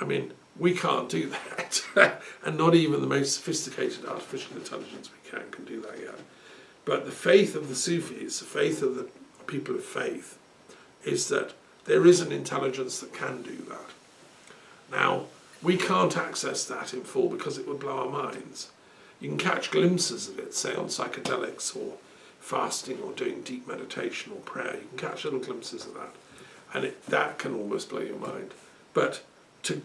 I mean, we can't do that. And not even the most sophisticated artificial intelligence we can do that yet. But the faith of the Sufis, the faith of the people of faith, is that there is an intelligence that can do that. Now, we can't access that in full because it would blow our minds. You can catch glimpses of it, say on psychedelics or fasting or doing deep meditation or prayer. You can catch little glimpses of that. And that can almost blow your mind. But to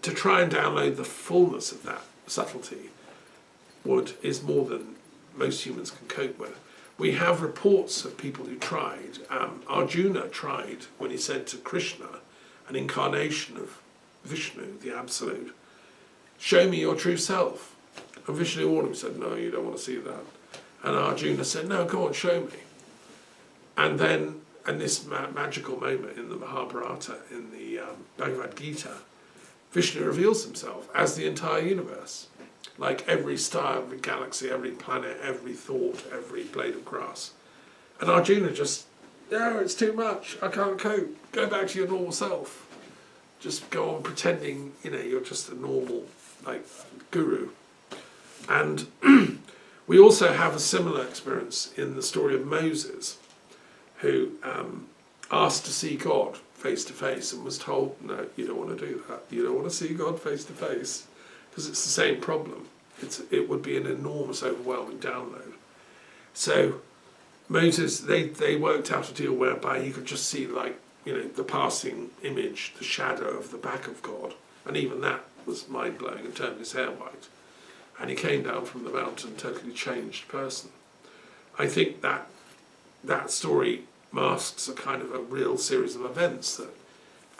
try and download the fullness of that subtlety is more than most humans can cope with. We have reports of people who tried. Arjuna tried when he said to Krishna, an incarnation of Vishnu, the Absolute, "Show me your true self." And Vishnu warned him, said, "No, you don't want to see that." And Arjuna said, "No, go on, show me." And then, and this magical moment in the Mahabharata, in the Bhagavad Gita, Vishnu reveals himself as the entire universe. Like every star, every galaxy, every planet, every thought, every blade of grass. And Arjuna just, "No, it's too much, I can't cope. Go back to your normal self. Just go on pretending, you're just a normal, guru." And we also have a similar experience in the story of Moses, who asked to see God face to face and was told, "No, you don't want to do that. You don't want to see God face to face." Because it's the same problem. It would be an enormous, overwhelming download. So Moses, they worked out a deal whereby you could just see the passing image, the shadow of the back of God. And even that was mind-blowing and turned his hair white. And he came down from the mountain, totally changed person. I think that story masks a kind of a real series of events that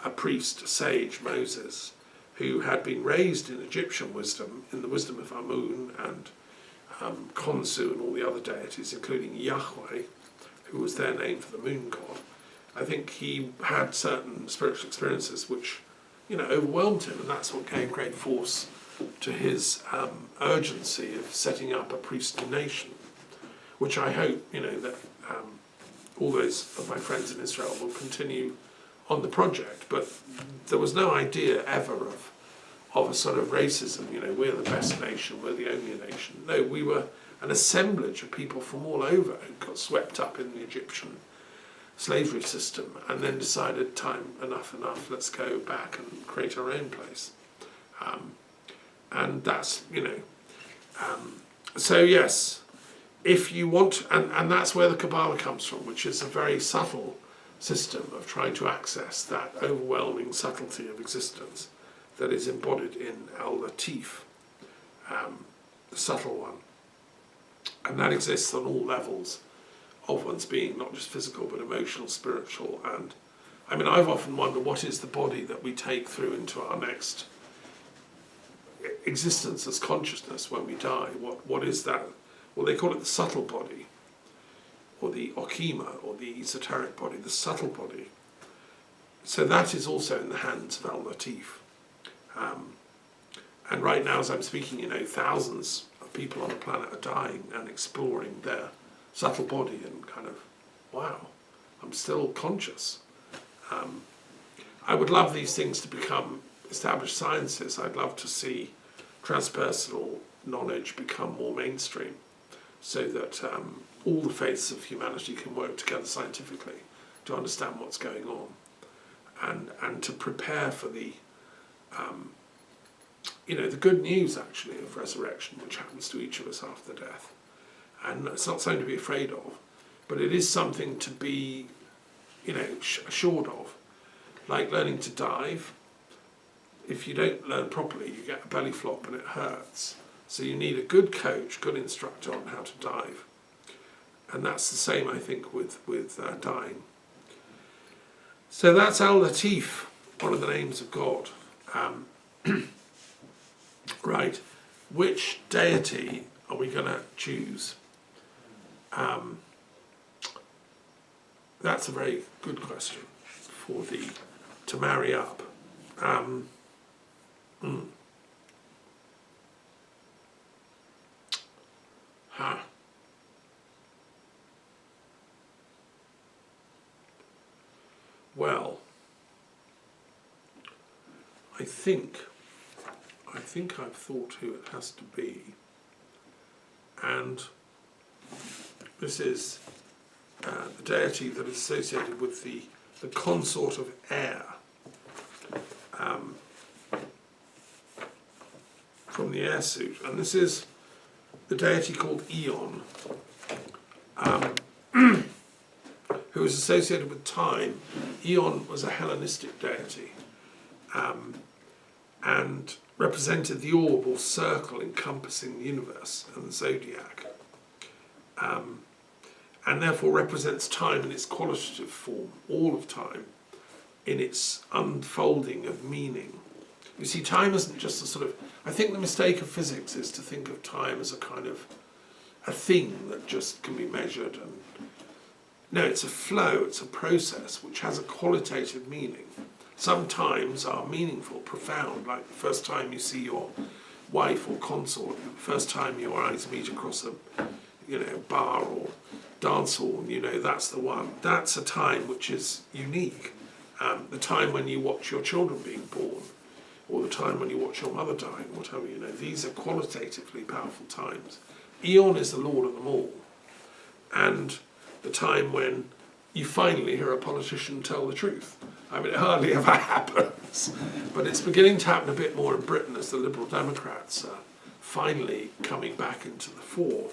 a priest, a sage, Moses, who had been raised in Egyptian wisdom, in the wisdom of Amun and Khonsu and all the other deities, including Yahweh, who was their name for the moon god. I think he had certain spiritual experiences which, overwhelmed him, and that's what gave great force to his urgency of setting up a priestly nation, which I hope, that all those of my friends in Israel will continue on the project. But there was no idea ever of a sort of racism, we're the best nation, we're the only nation. No, we were an assemblage of people from all over who got swept up in the Egyptian slavery system and then decided, enough, let's go back and create our own place. And that's, so yes, if you want, and that's where the Kabbalah comes from, which is a very subtle system of trying to access that overwhelming subtlety of existence that is embodied in Latif, the subtle one. And that exists on all levels of one's being, not just physical, but emotional, spiritual. And I mean, I've often wondered, what is the body that we take through into our next existence as consciousness when we die? What is that? Well, they call it the subtle body, or the okima, or the esoteric body, the subtle body. So that is also in the hands of Latif. And right now, as I'm speaking, thousands of people on the planet are dying and exploring their subtle body and kind of, wow, I'm still conscious. I would love these things to become established sciences. I'd love to see transpersonal knowledge become more mainstream so that all the faiths of humanity can work together scientifically to understand what's going on and to prepare for the the good news actually of resurrection, which happens to each of us after death. And it's not something to be afraid of, but it is something to be assured of, like learning to dive. If you don't learn properly, you get a belly flop and it hurts. So you need a good coach, good instructor on how to dive. And that's the same, I think, with dying. So that's Latif, one of the names of God. Right, which deity are we going to choose? That's a very good question to marry up. Well, I think I've thought who it has to be, and this is the deity that is associated with the Consort of Air, from the air suit, and this is the deity called Aeon, who is associated with time. Aeon was a Hellenistic deity, and represented the orb or circle encompassing the universe and the zodiac, and therefore represents time in its qualitative form, all of time, in its unfolding of meaning. You see, time isn't just a sort of, I think the mistake of physics is to think of time as a kind of a thing that just can be measured, and no, it's a flow, it's a process which has a qualitative meaning. Some times are meaningful, profound, like the first time you see your wife or consort, the first time your eyes meet across a bar or dance hall, that's the one. That's a time which is unique. The time when you watch your children being born, or the time when you watch your mother dying, whatever, these are qualitatively powerful times. Aeon is the lord of them all. And the time when you finally hear a politician tell the truth. I mean, it hardly ever happens, but it's beginning to happen a bit more in Britain as the Liberal Democrats are finally coming back into the fore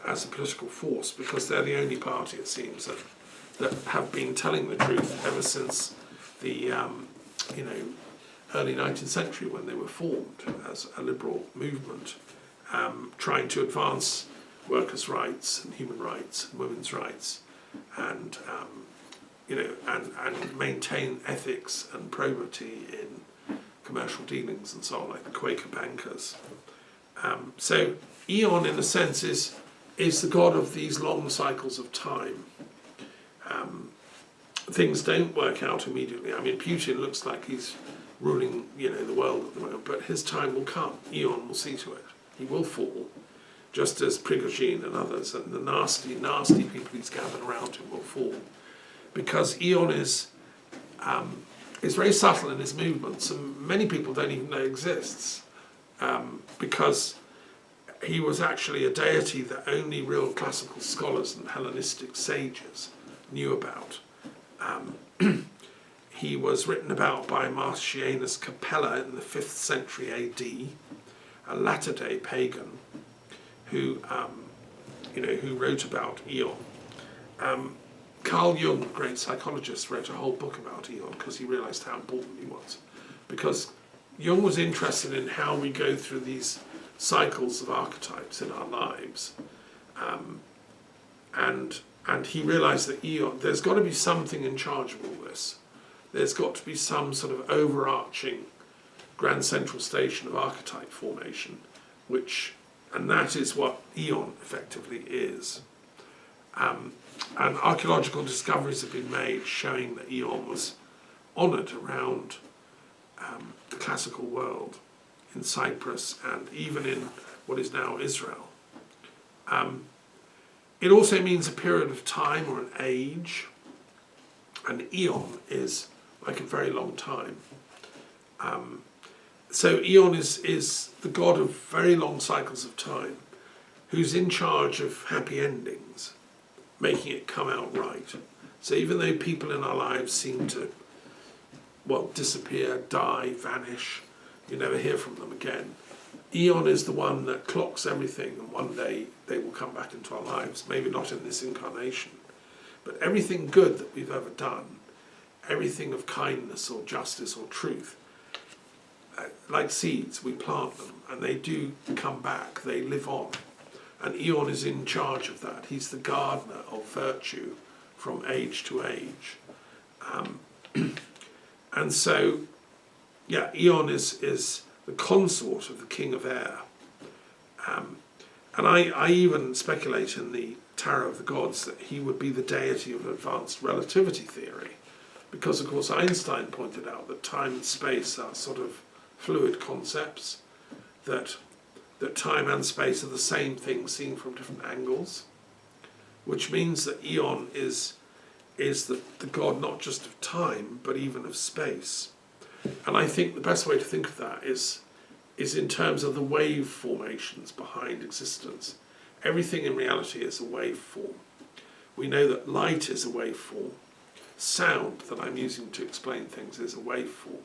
as a political force, because they're the only party, it seems, that have been telling the truth ever since the early 19th century, when they were formed as a liberal movement, trying to advance workers' rights and human rights and women's rights, and and maintain ethics and probity in commercial dealings and so on, like the Quaker bankers. So Aeon, in a sense, is the god of these long cycles of time. Things don't work out immediately. I mean, Putin looks like he's ruling, the world at the moment, but his time will come. Aeon will see to it. He will fall, just as Prigozhin and others, and the nasty, nasty people he's gathered around him will fall, because Aeon is very subtle in his movements, and many people don't even know exists, because he was actually a deity that only real classical scholars and Hellenistic sages knew about. He was written about by Marcianus Capella in the 5th century AD, a latter-day pagan who wrote about Aeon. Carl Jung, a great psychologist, wrote a whole book about Aeon because he realised how important he was. Because Jung was interested in how we go through these cycles of archetypes in our lives, and he realised that Aeon, there's got to be something in charge of all this. There's got to be some sort of overarching grand central station of archetype formation, and that is what Aeon effectively is. And archaeological discoveries have been made showing that Aeon was honoured around the classical world, in Cyprus and even in what is now Israel. It also means a period of time or an age, and Aeon is like a very long time. So Aeon is the god of very long cycles of time, who's in charge of happy endings, making it come out right. So even though people in our lives seem to, disappear, die, vanish, you never hear from them again, Aeon is the one that clocks everything, and one day they will come back into our lives, maybe not in this incarnation, but everything good that we've ever done, everything of kindness or justice or truth, like seeds, we plant them and they do come back, they live on. And Aeon is in charge of that. He's the gardener of virtue from age to age. And so, Aeon is the consort of the king of air. And I even speculate in the Tarot of the Gods that he would be the deity of advanced relativity theory, because of course Einstein pointed out that time and space are sort of fluid concepts, that time and space are the same thing seen from different angles, which means that Aeon is the god not just of time but even of space. And I think the best way to think of that is in terms of the wave formations behind existence. Everything in reality is a waveform. We know that light is a waveform. Sound that I'm using to explain things is a waveform.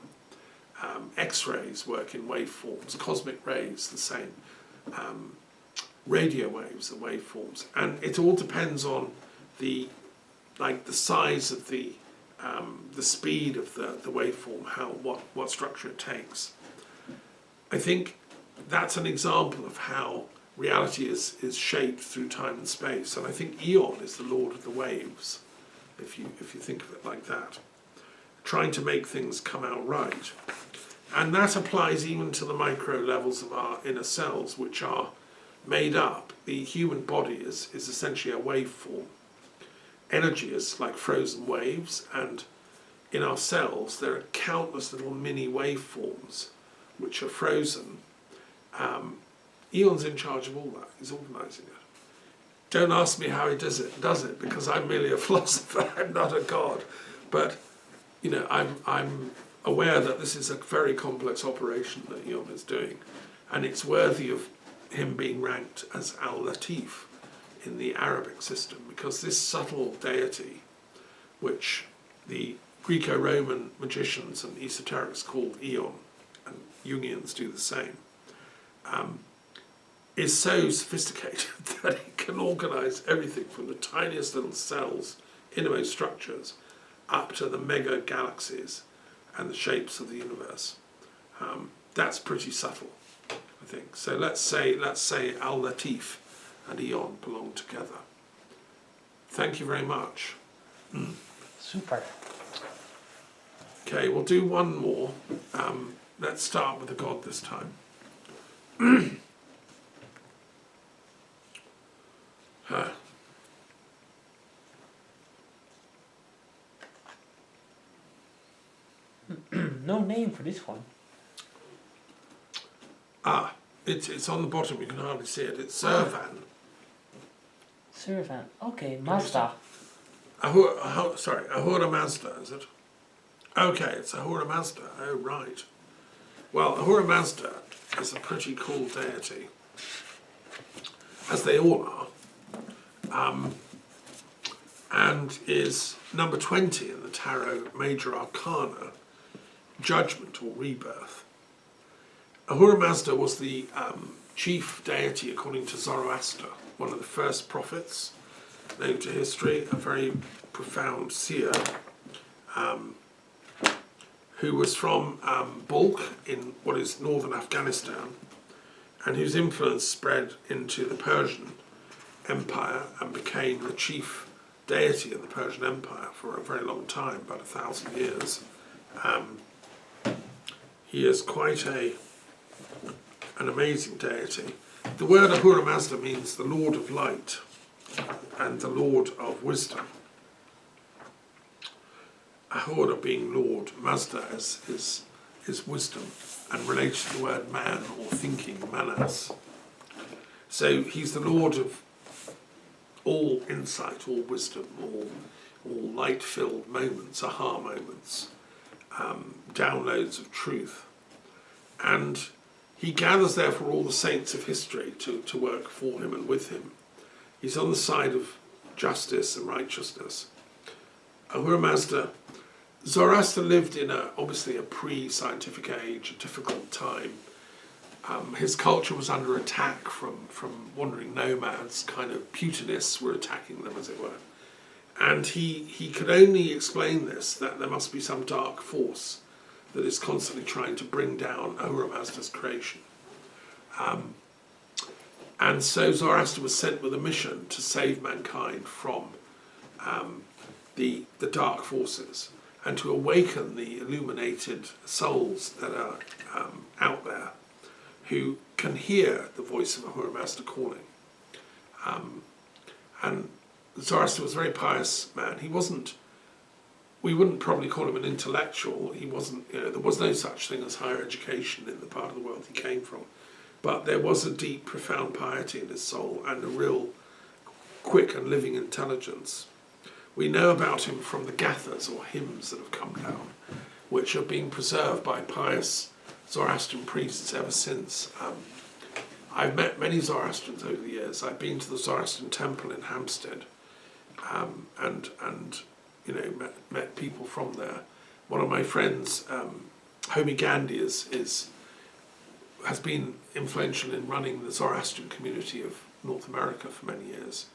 X-rays work in waveforms. Cosmic rays, the same. Radio waves are waveforms. And it all depends on the size of the speed of the waveform, what structure it takes. I think that's an example of how reality is shaped through time and space, and I think Aeon is the lord of the waves, if you think of it like that, trying to make things come out right. And that applies even to the micro levels of our inner cells, which are made up. The human body is essentially a waveform. Energy is like frozen waves, and in our cells there are countless little mini waveforms which are frozen. Aeon's in charge of all that. He's organising it. Don't ask me how he does it, because I'm merely a philosopher. I'm not a god. But you know, I'm aware that this is a very complex operation that Aeon is doing, and it's worthy of him being ranked as Al-Latif in the Arabic system, because this subtle deity, which the Greco-Roman magicians and esoterics called Aeon, and Jungians do the same, is so sophisticated that it can organise everything from the tiniest little cells, innermost structures, up to the mega galaxies and the shapes of the universe. That's pretty subtle, I think. So let's say Al-Latif and Aeon belong together. Thank you very much. Super. Okay, we'll do one more. Let's start with the god this time. No name for this one. It's on the bottom, you can hardly see it. It's Servan. Servan. Okay, Mazda. Ahura Mazda, is it? Okay, it's Ahura Mazda. Oh, right. Well, Ahura Mazda is a pretty cool deity, as they all are, and is number 20 in the Tarot Major Arcana, Judgement or Rebirth. Ahura Mazda was the chief deity according to Zoroaster, one of the first prophets known to history, a very profound seer, who was from Balkh in what is northern Afghanistan, and whose influence spread into the Persian Empire and became the chief deity of the Persian Empire for a very long time, about 1,000 years. He is quite an amazing deity. The word Ahura Mazda means the Lord of Light and the Lord of Wisdom. Ahura being Lord, Mazda is wisdom, and related to the word man or thinking, manas. So he's the Lord of all insight, all wisdom, all light-filled moments, aha moments, downloads of truth. And he gathers therefore all the saints of history to work for him and with him. He's on the side of justice and righteousness. Ahura Mazda, Zoroaster lived in obviously a pre-scientific age, a difficult time. His culture was under attack from wandering nomads, kind of Putinists were attacking them, as it were. And he could only explain this, that there must be some dark force that is constantly trying to bring down Ahura Mazda's creation. And so Zoroaster was sent with a mission to save mankind from the dark forces and to awaken the illuminated souls that are out there who can hear the voice of Ahura Mazda calling. And Zoroaster was a very pious man. We wouldn't probably call him an intellectual. He wasn't, there was no such thing as higher education in the part of the world he came from. But there was a deep, profound piety in his soul and a real quick and living intelligence. We know about him from the gathas or hymns that have come down. which have been preserved by pious Zoroastrian priests ever since. I've met many Zoroastrians over the years. I've been to the Zoroastrian temple in Hampstead, and you know, met people from there. One of my friends, Homi Gandhi, has been influential in running the Zoroastrian community of North America for many years,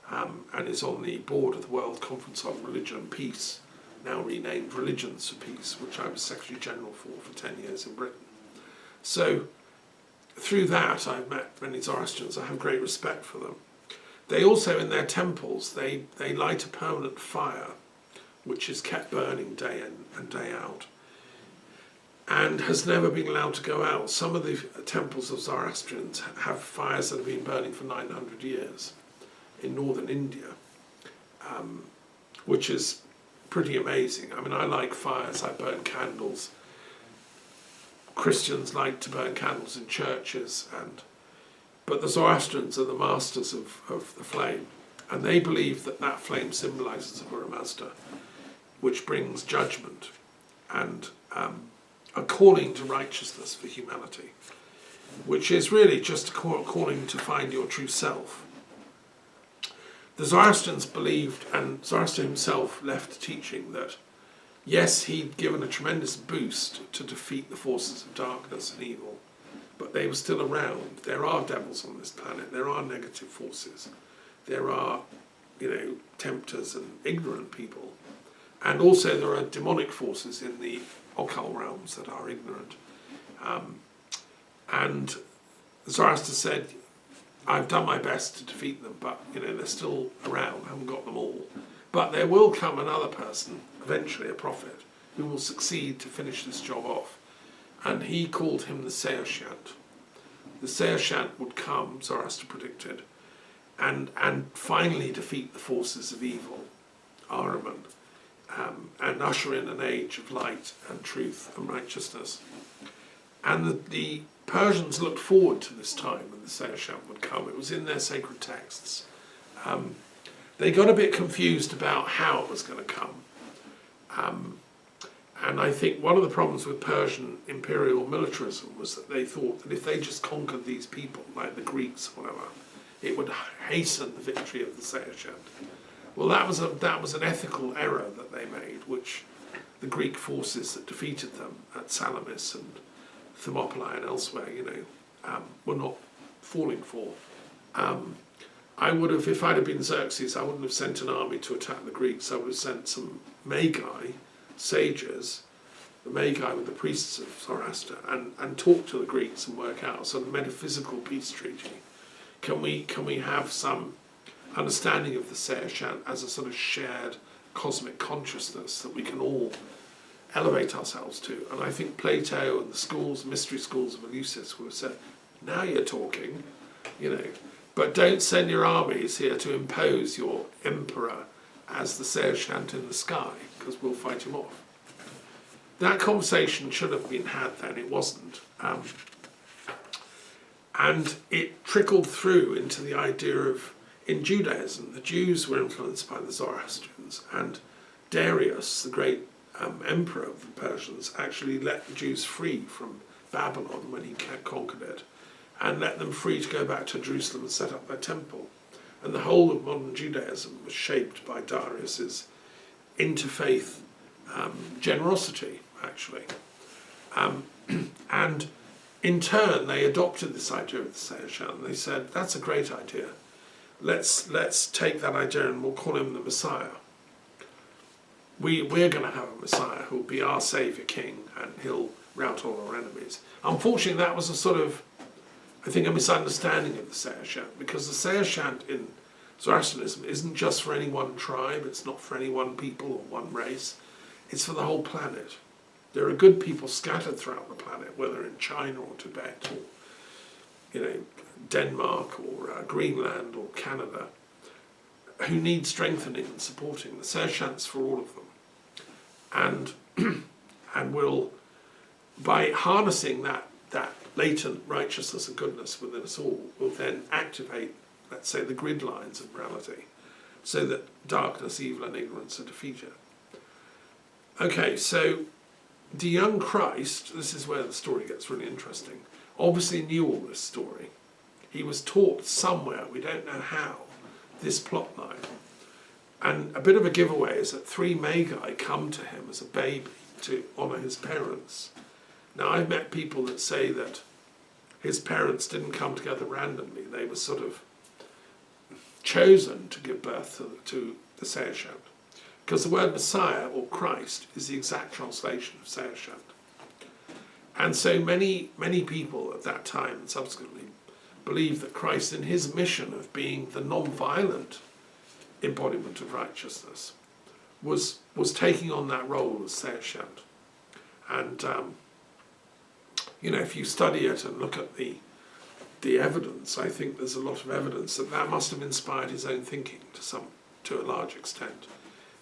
and is on the board of the World Conference on Religion and Peace, now renamed Religions for Peace, which I was Secretary General for 10 years in Britain. So through that I've met many Zoroastrians. I have great respect for them. They also, in their temples, they light a permanent fire which is kept burning day in and day out, and has never been allowed to go out. Some of the temples of Zoroastrians have fires that have been burning for 900 years in northern India, which is pretty amazing. I mean, I like fires, I burn candles. Christians like to burn candles in churches, but the Zoroastrians are the masters of the flame, and they believe that that flame symbolises Ahura Mazda, which brings judgment and a calling to righteousness for humanity, which is really just a calling to find your true self. The Zoroastrians believed, and Zoroaster himself left teaching that, yes, he'd given a tremendous boost to defeat the forces of darkness and evil, but they were still around. There are devils on this planet, there are negative forces, there are, you know, tempters and ignorant people, and also there are demonic forces in the occult realms that are ignorant. And Zoroaster said, I've done my best to defeat them, but you know, they're still around, I haven't got them all. But there will come another person, eventually a prophet, who will succeed to finish this job off. And he called him the Saoshant. The Saoshant would come, Zoroaster predicted, and finally defeat the forces of evil, Ahriman, and usher in an age of light and truth and righteousness. And the Persians looked forward to this time when the Saoshant would come. It was in their sacred texts. They got a bit confused about how it was going to come. And I think one of the problems with Persian imperial militarism was that they thought that if they just conquered these people, like the Greeks or whatever, it would hasten the victory of the Saoshant. Well, that was an ethical error that they made, which the Greek forces that defeated them at Salamis and Thermopylae and elsewhere, you know, were not falling for. I would have, if I'd have been Xerxes, I wouldn't have sent an army to attack the Greeks. I would have sent some Magi, sages, the Magi with the priests of Zoroaster, and talk to the Greeks and work out a sort of metaphysical peace treaty. Can we have some understanding of the Saoshant as a sort of shared cosmic consciousness that we can all elevate ourselves to? And I think Plato and the schools, mystery schools of Eleusis would have said, now you're talking, you know, but don't send your armies here to impose your emperor as the Saoshant in the sky, because we'll fight him off. That conversation should have been had then, it wasn't. And it trickled through into the idea of, in Judaism, the Jews were influenced by the Zoroastrians, and Darius, the great emperor of the Persians, actually let the Jews free from Babylon when he conquered it, and let them free to go back to Jerusalem and set up their temple. And the whole of modern Judaism was shaped by Darius's interfaith generosity, actually. And in turn, they adopted this idea of the Saoshant, and they said, that's a great idea. Let's take that idea and we'll call him the Messiah. We're going to have a Messiah who will be our Saviour King, and he'll rout all our enemies. Unfortunately, that was a sort of, I think, a misunderstanding of the Saoshant, because the Saoshant in Zoroastrianism isn't just for any one tribe, it's not for any one people or one race, it's for the whole planet. There are good people scattered throughout the planet, whether in China or Tibet or, you know, Denmark or Greenland or Canada, who need strengthening and supporting. The Saoshant's for all of them. And will, by harnessing that latent righteousness and goodness within us all, will then activate, let's say, the grid lines of morality, so that darkness, evil and ignorance are defeated. Okay, so the young Christ, this is where the story gets really interesting, obviously knew all this story. He was taught somewhere, we don't know how, this plot line. And a bit of a giveaway is that 3 Magi come to him as a baby to honour his parents. Now, I've met people that say that his parents didn't come together randomly. They were sort of chosen to give birth to the Seershant. Because the word Messiah, or Christ, is the exact translation of Seershant. And so many people at that time and subsequently believed that Christ, in his mission of being the non-violent embodiment of righteousness, was taking on that role as Seershant. And if you study it and look at the evidence, I think there's a lot of evidence that must have inspired his own thinking to a large extent.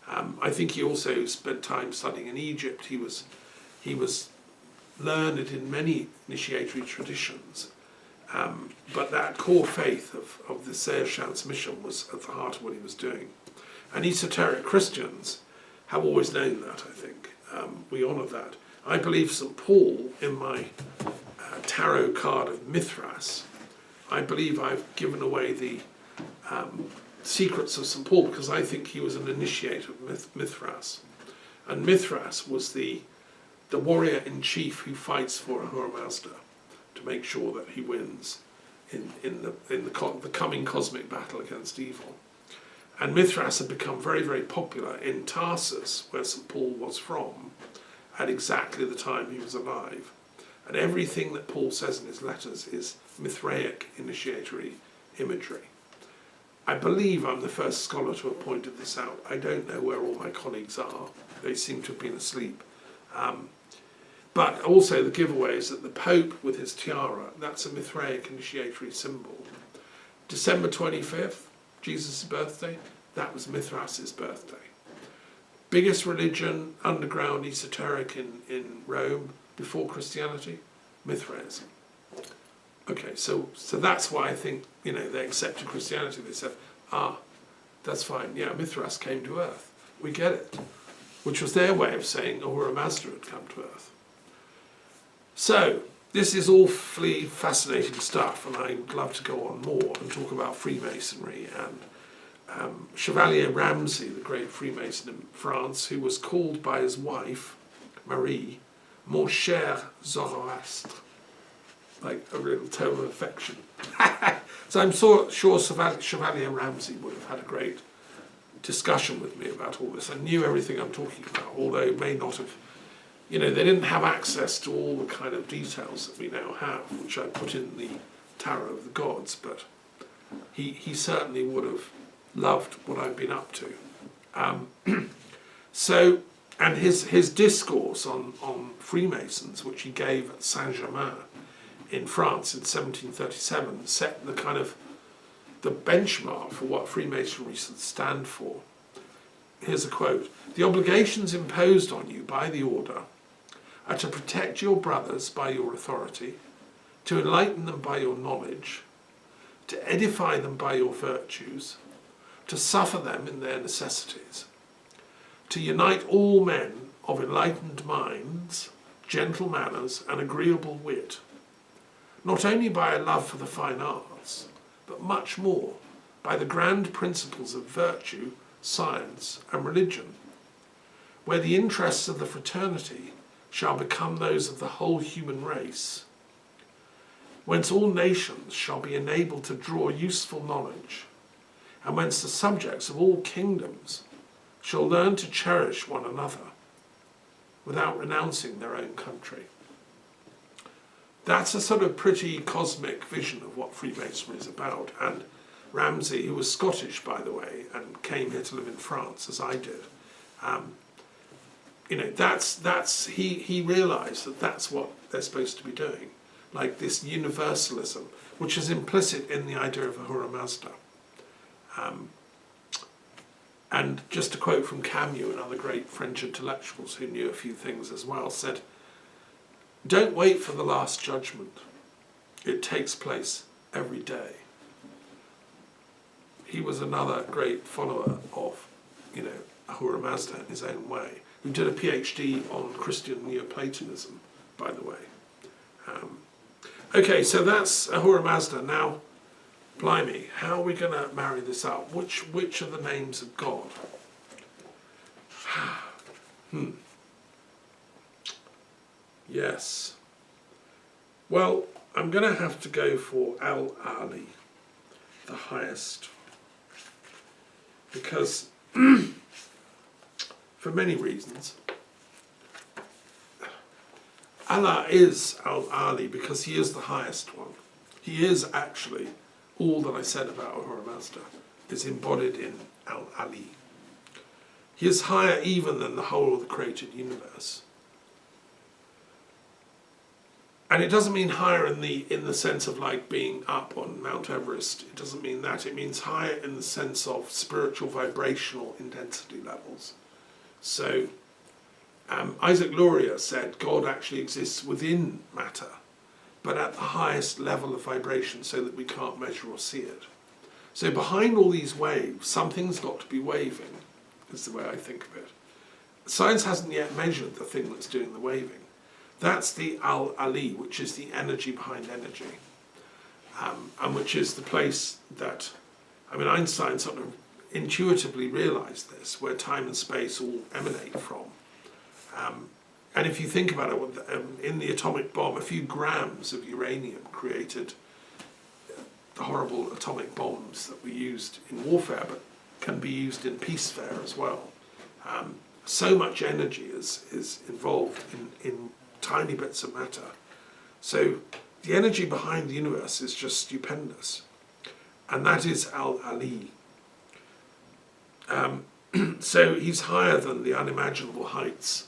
I think he also spent time studying in Egypt. He was learned in many initiatory traditions, but that core faith of the Seershant's mission was at the heart of what he was doing. And esoteric Christians have always known that, I think. We honour that. I believe St. Paul, in my tarot card of Mithras, I believe I've given away the secrets of St. Paul, because I think he was an initiator of Mithras. And Mithras was the warrior-in-chief who fights for Ahura Mazda to make sure that he wins in the coming cosmic battle against evil. And Mithras had become very, very popular in Tarsus, where St. Paul was from, at exactly the time he was alive. And everything that Paul says in his letters is Mithraic initiatory imagery. I believe I'm the first scholar to have pointed this out. I don't know where all my colleagues are. They seem to have been asleep. But also the giveaway is that the Pope with his tiara, that's a Mithraic initiatory symbol. December 25th, Jesus' birthday, that was Mithras's birthday. Biggest religion, underground, esoteric in Rome before Christianity, Mithraism. Okay, so that's why I think, they accepted Christianity. They said, that's fine, yeah, Mithras came to Earth. We get it. Which was their way of saying Ahura Mazda had come to Earth. So, this is awfully fascinating stuff, and I'd love to go on more and talk about Freemasonry and Chevalier Ramsay, the great Freemason in France, who was called by his wife, Marie, Mon cher Zoroastre, like a real term of affection. So I'm sure Chevalier Ramsay would have had a great discussion with me about all this. I knew everything I'm talking about, although it may not have, they didn't have access to all the kind of details that we now have, which I put in the Tarot of the Gods, but he certainly would have loved what I've been up to. And his discourse on Freemasons, which he gave at Saint-Germain in France in 1737, set the kind of the benchmark for what Freemasonry should stand for. Here's a quote: "The obligations imposed on you by the order are to protect your brothers by your authority, to enlighten them by your knowledge, to edify them by your virtues, to suffer them in their necessities, to unite all men of enlightened minds, gentle manners, and agreeable wit, not only by a love for the fine arts, but much more by the grand principles of virtue, science, and religion, where the interests of the fraternity shall become those of the whole human race, whence all nations shall be enabled to draw useful knowledge, and whence the subjects of all kingdoms shall learn to cherish one another without renouncing their own country." That's a sort of pretty cosmic vision of what Freemasonry is about. And Ramsay, who was Scottish, by the way, and came here to live in France, as I did, he realised that that's what they're supposed to be doing, like this universalism, which is implicit in the idea of Ahura Mazda. And just a quote from Camus, another great French intellectuals who knew a few things as well, said, "Don't wait for the last judgment. It takes place every day." He was another great follower of, Ahura Mazda in his own way. who did a PhD on Christian Neoplatonism, by the way. Okay, so that's Ahura Mazda. Now, blimey, how are we going to marry this up? Which are the names of God? Yes. Well, I'm going to have to go for Al-Ali, the highest, because for many reasons. Allah is Al-Ali because he is the highest one. He is actually, all that I said about Ahura Mazda is embodied in Al-Ali. He is higher even than the whole of the created universe. And it doesn't mean higher in the sense of like being up on Mount Everest. It doesn't mean that. It means higher in the sense of spiritual vibrational intensity levels. So Isaac Luria said God actually exists within matter, but at the highest level of vibration so that we can't measure or see it. So behind all these waves, something's got to be waving, is the way I think of it. Science hasn't yet measured the thing that's doing the waving. That's the Al-Ali, which is the energy behind energy, and which is the place that, Einstein sort of intuitively realised this, where time and space all emanate from. And if you think about it, in the atomic bomb, a few grams of uranium created the horrible atomic bombs that we used in warfare, but can be used in peacefare as well. So much energy is involved in tiny bits of matter. So the energy behind the universe is just stupendous. And that is Al-Ali. So he's higher than the unimaginable heights.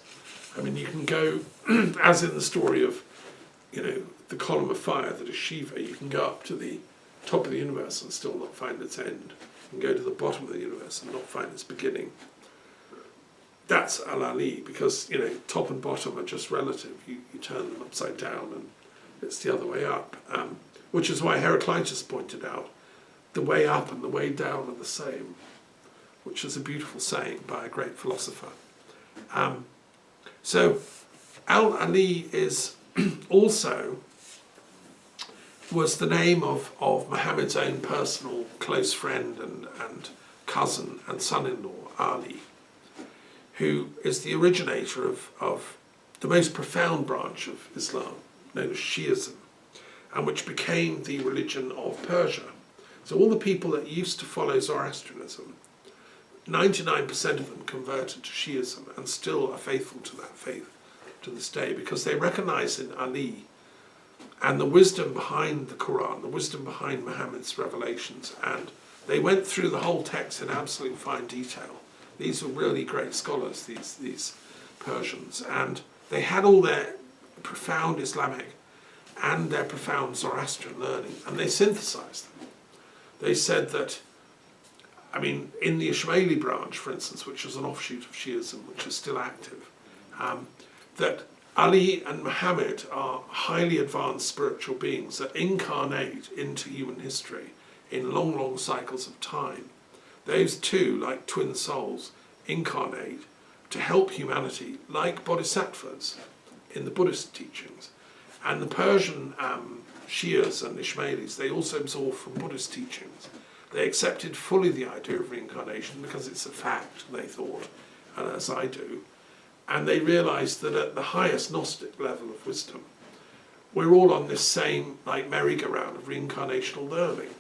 You can go, as in the story of, the column of fire that is Shiva, you can go up to the top of the universe and still not find its end. You can go to the bottom of the universe and not find its beginning. That's Al-Ali, because, top and bottom are just relative. You turn them upside down and it's the other way up. Which is why Heraclitus pointed out, the way up and the way down are the same, which is a beautiful saying by a great philosopher. So Al-Ali is also was the name of Muhammad's own personal close friend and cousin and son-in-law, Ali, who is the originator of the most profound branch of Islam, known as Shi'ism, and which became the religion of Persia. So all the people that used to follow Zoroastrianism, 99% of them converted to Shi'ism and still are faithful to that faith to this day, because they recognize in Ali and the wisdom behind the Quran, the wisdom behind Muhammad's revelations, and they went through the whole text in absolute fine detail. These were really great scholars, these Persians, and they had all their profound Islamic and their profound Zoroastrian learning, and they synthesized them. They said that, in the Ismaili branch, for instance, which is an offshoot of Shi'ism, which is still active, that Ali and Muhammad are highly advanced spiritual beings that incarnate into human history in long, long cycles of time. Those two, like twin souls, incarnate to help humanity, like bodhisattvas in the Buddhist teachings. And the Persian Shias and Ismailis, they also absorb from Buddhist teachings. They accepted fully the idea of reincarnation because it's a fact, they thought, and as I do. And they realised that at the highest Gnostic level of wisdom, we're all on this same merry-go-round of reincarnational learning.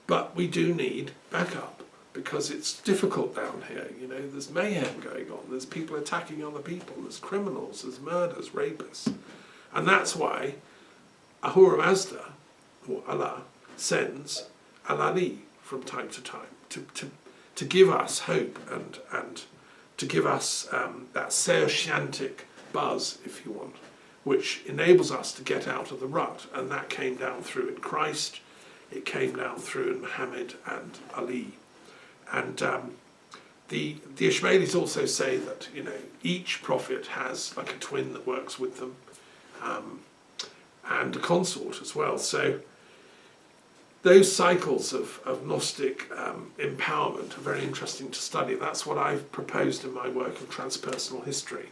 But we do need backup, because it's difficult down here. There's mayhem going on, there's people attacking other people, there's criminals, there's murders, rapists. And that's why Ahura Mazda, or Allah, sends Al-Ali from time to time to give us hope and to give us that Seoshantic buzz, if you want, which enables us to get out of the rut. And that came down through in Christ, it came down through in Muhammad and Ali. And the Ismailis also say that each prophet has like a twin that works with them, and a consort as well. So those cycles of Gnostic empowerment are very interesting to study. That's what I've proposed in my work of transpersonal history.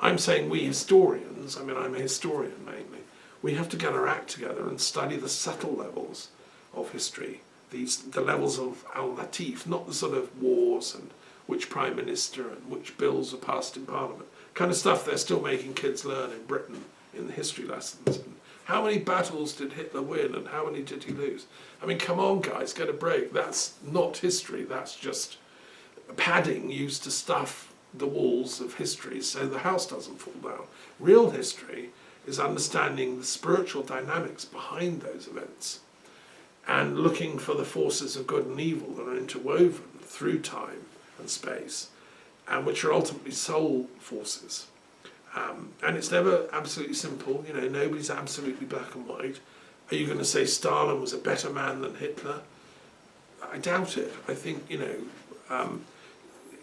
I'm saying we historians, I mean I'm a historian mainly, we have to get our act together and study the subtle levels of history, the levels of Latif, not the sort of wars and which prime minister and which bills are passed in parliament, kind of stuff they're still making kids learn in Britain in the history lessons. And how many battles did Hitler win and how many did he lose? I mean, come on guys, get a break. That's not history, that's just padding used to stuff the walls of history so the house doesn't fall down. Real history is understanding the spiritual dynamics behind those events and looking for the forces of good and evil that are interwoven through time and space, and which are ultimately soul forces. And it's never absolutely simple, you know, nobody's absolutely black and white. Are you going to say Stalin was a better man than Hitler? I doubt it. I think, you know,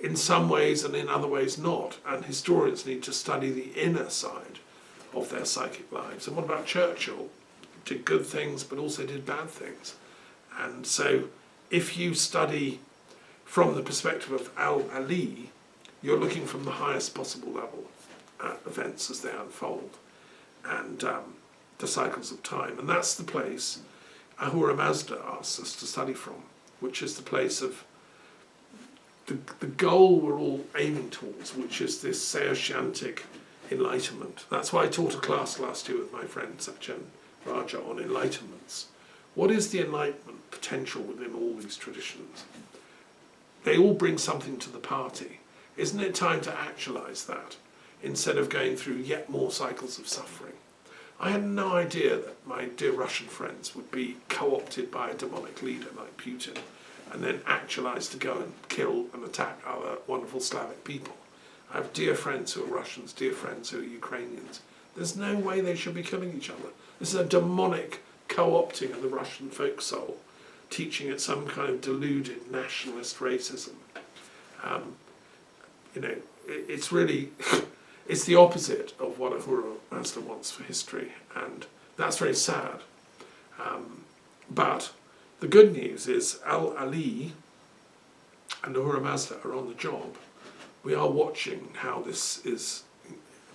in some ways and in other ways not. And historians need to study the inner side of their psychic lives. And what about Churchill? Did good things but also did bad things. And so if you study from the perspective of Al-Ali, you're looking from the highest possible level at events as they unfold and the cycles of time. And that's the place Ahura Mazda asks us to study from, which is the place of the goal we're all aiming towards, which is this Seoshantic enlightenment. That's why I taught a class last year with my friend Sachin Raja on enlightenments. What is the enlightenment potential within all these traditions? They all bring something to the party. Isn't it time to actualize that instead of going through yet more cycles of suffering? I had no idea that my dear Russian friends would be co-opted by a demonic leader like Putin and then actualized to go and kill and attack other wonderful Slavic people. I have dear friends who are Russians, dear friends who are Ukrainians. There's no way they should be killing each other. This is a demonic co-opting of the Russian folk soul, teaching it some kind of deluded nationalist racism. You know, it's really, it's the opposite of what Ahura Mazda wants for history, and that's very sad. But the good news is Al-Ali and Ahura Mazda are on the job. We are watching how this is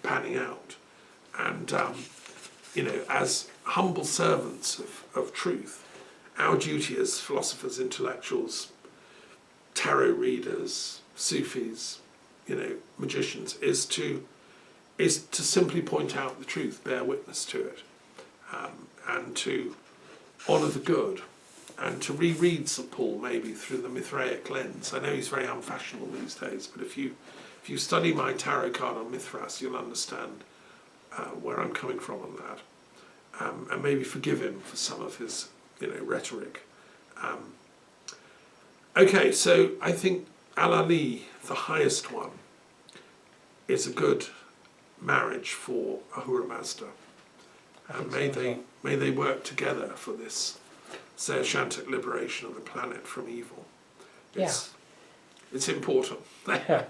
panning out. And, you know, as humble servants of truth, our duty as philosophers, intellectuals, tarot readers, Sufis, you know, magicians, is to simply point out the truth, bear witness to it, and to honour the good, and to reread St. Paul maybe through the Mithraic lens. I know he's very unfashionable these days, but if you study my tarot card on Mithras, you'll understand where I'm coming from on that, and maybe forgive him for some of his, you know, rhetoric. Okay, so I think Al-Ali, the highest one, is a good marriage for Ahura Mazda. And may they work together for this Seoshantic liberation of the planet from evil. It's important. Yeah.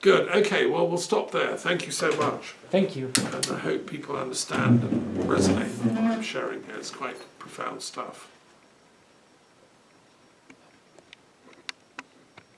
Good, okay, well we'll stop there. Thank you so much. Thank you. And I hope people understand and resonate with what I'm sharing here. It's quite profound stuff.